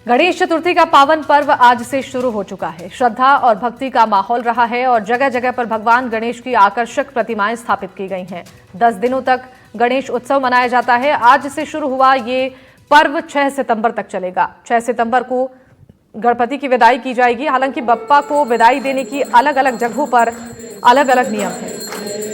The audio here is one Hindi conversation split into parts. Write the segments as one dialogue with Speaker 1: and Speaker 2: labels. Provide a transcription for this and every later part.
Speaker 1: गणेश चतुर्थी का पावन पर्व आज से शुरू हो चुका है। श्रद्धा और भक्ति का माहौल रहा है और जगह जगह पर भगवान गणेश की आकर्षक प्रतिमाएं स्थापित की गई हैं। 10 दिनों तक गणेश उत्सव मनाया जाता है। आज से शुरू हुआ ये पर्व 6 सितंबर तक चलेगा। 6 सितंबर को गणपति की विदाई की जाएगी। हालांकि बप्पा को विदाई देने की अलग अलग जगहों पर अलग अलग नियम है।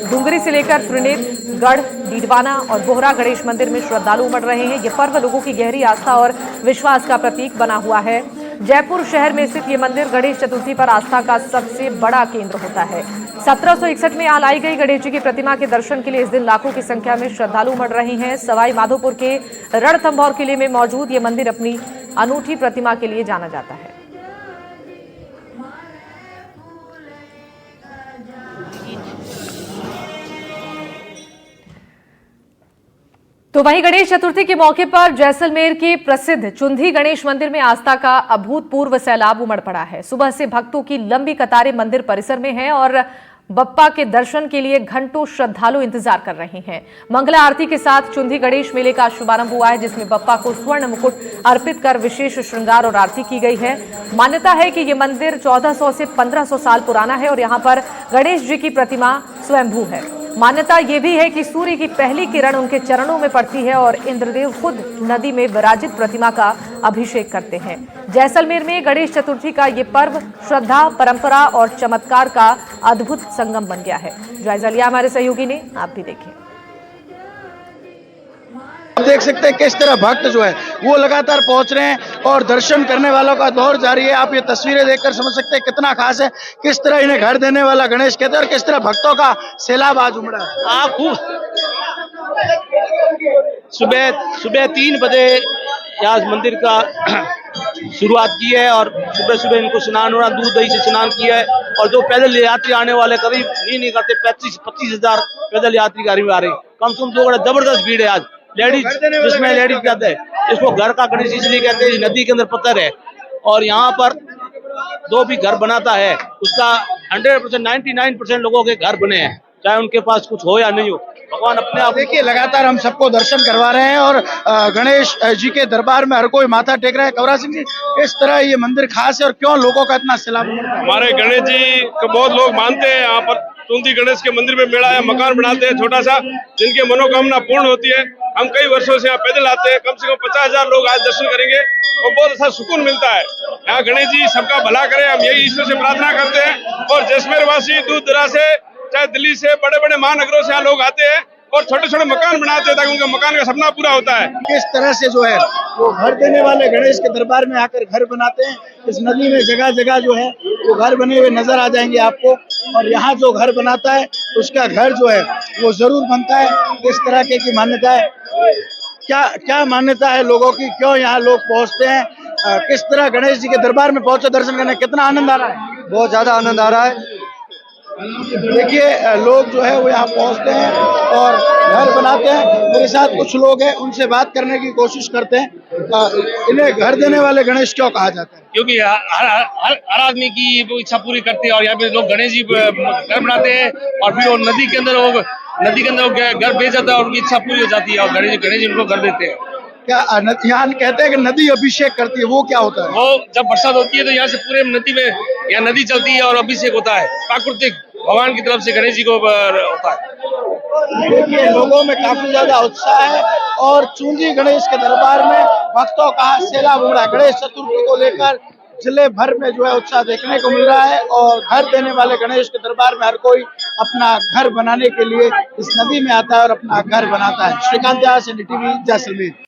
Speaker 1: डूंगरी से लेकर त्रिनेत्र, गढ़, डीडवाना और बोहरा गणेश मंदिर में श्रद्धालु उमड़ रहे हैं। ये पर्व लोगों की गहरी आस्था और विश्वास का प्रतीक बना हुआ है। जयपुर शहर में स्थित ये मंदिर गणेश चतुर्थी पर आस्था का सबसे बड़ा केंद्र होता है। 1761 में यहाँ लाई गई गणेश जी की प्रतिमा के दर्शन के लिए इस दिन लाखों की संख्या में श्रद्धालु उमड़ रहे हैं। सवाई माधोपुर के रणथंभौर किले में मौजूद ये मंदिर अपनी अनूठी प्रतिमा के लिए जाना जाता है। तो वहीं गणेश चतुर्थी के मौके पर जैसलमेर के प्रसिद्ध चुंधी गणेश मंदिर में आस्था का अभूतपूर्व सैलाब उमड़ पड़ा है। सुबह से भक्तों की लंबी कतारें मंदिर परिसर में हैं और बप्पा के दर्शन के लिए घंटों श्रद्धालु इंतजार कर रहे हैं। मंगला आरती के साथ चुंधी गणेश मेले का शुभारंभ हुआ है, जिसमें बप्पा को स्वर्ण मुकुट अर्पित कर विशेष श्रृंगार और आरती की गई है। मान्यता है कि यह मंदिर 1400 से 1500 साल पुराना है और यहाँ पर गणेश जी की प्रतिमा स्वयंभू है। मान्यता यह भी है कि सूर्य की पहली किरण उनके चरणों में पड़ती है और इंद्रदेव खुद नदी में विराजित प्रतिमा का अभिषेक करते हैं। जैसलमेर में गणेश चतुर्थी का ये पर्व श्रद्धा, परंपरा और चमत्कार का अद्भुत संगम बन गया है। जायजा लिया हमारे सहयोगी ने, आप भी देखें।
Speaker 2: आप देख सकते हैं किस तरह भक्त जो है वो लगातार पहुंच रहे हैं और दर्शन करने वालों का दौर जारी है। आप ये तस्वीरें देखकर समझ सकते हैं कितना खास है, किस तरह इन्हें घर देने वाला गणेश कहते हैं और किस तरह भक्तों का सैलाब आज उमड़ा है।
Speaker 3: आप सुबह 3 बजे यहाँ मंदिर का शुरुआत की है और सुबह सुबह इनको स्नान होना, दूध दही से स्नान किया है। और जो पैदल यात्री आने वाले करीब नहीं करते 25 हजार पैदल यात्री गाड़ी में आ रहे हैं। कम से कम 2 बड़ा जबरदस्त भीड़ है आज। लेडीज, जिसमें लेडीज कहते हैं, इसको घर का गणेश इसलिए कहते हैं, नदी के अंदर पत्थर है और यहाँ पर जो भी घर बनाता है उसका 100% 99% लोगों के घर बने हैं, चाहे उनके पास कुछ हो या नहीं हो। भगवान अपने आप देखिए लगातार हम सबको दर्शन करवा रहे हैं और गणेश जी के दरबार में हर कोई माथा टेक रहा है। कवरा सिंह जी, इस तरह ये मंदिर खास है और क्यों लोगों का इतना सैलाब?
Speaker 4: हमारे गणेश जी को बहुत लोग मानते हैं। यहाँ पर चुंधी गणेश के मंदिर में मेला या मकान बनाते हैं छोटा सा, जिनके मनोकामना पूर्ण होती है। हम कई वर्षों से यहाँ पैदल आते हैं। कम से कम 50,000 लोग आज दर्शन करेंगे और बहुत अच्छा सुकून मिलता है। यहाँ गणेश जी सबका भला करे, हम यही ईश्वर से प्रार्थना करते हैं। और जैसलमेर वासी दूर दराज से, चाहे दिल्ली से, बड़े बड़े महानगरों से यहाँ लोग आते हैं और छोटे छोटे मकान बनाते हैं ताकि उनका मकान का सपना पूरा होता है।
Speaker 2: किस तरह से जो है वो घर देने वाले गणेश के दरबार में आकर घर बनाते हैं। इस नदी में जगह जगह जो है वो घर बने हुए नजर आ जाएंगे आपको। और यहाँ जो घर बनाता है उसका घर जो है वो जरूर बनता है। इस तरह की मान्यता है। क्या मान्यता है लोगों की, क्यों यहाँ लोग पहुँचते हैं, किस तरह गणेश जी के दरबार में पहुंचे दर्शन करने, कितना आनंद आ रहा है?
Speaker 5: बहुत ज्यादा आनंद आ रहा है।
Speaker 2: देखिए लोग जो है वो यहाँ पहुंचते हैं और घर बनाते हैं। मेरे साथ कुछ लोग हैं, उनसे बात करने की कोशिश करते हैं। इन्हें घर देने वाले गणेश क्यों कहा जाता है?
Speaker 3: क्योंकि हर आदमी की वो इच्छा पूरी करते हैं और यहाँ पे लोग गणेश जी घर बनाते हैं और फिर वो नदी के अंदर घर भेज जाता है और उनकी इच्छा पूरी हो जाती है और गणेश जी उनको घर देते हैं।
Speaker 2: क्या यहाँ कहते हैं कि नदी अभिषेक करती है, वो क्या होता है?
Speaker 3: वो जब बरसात होती है तो यहाँ से पूरे नदी में यहाँ नदी चलती है और अभिषेक होता है, प्राकृतिक भगवान की तरफ से गणेश जी को होता है।
Speaker 2: देखिए लोगों में काफी ज्यादा उत्साह है और चुंधी गणेश के दरबार में भक्तों का सैलाब उमड़ा। गणेश चतुर्थी को लेकर जिले भर में जो है उत्साह देखने को मिल रहा है और घर देने वाले गणेश के दरबार में हर कोई अपना घर बनाने के लिए इस नदी में आता है और अपना घर बनाता है। श्रीकांत, NDTV, जैसलमेर।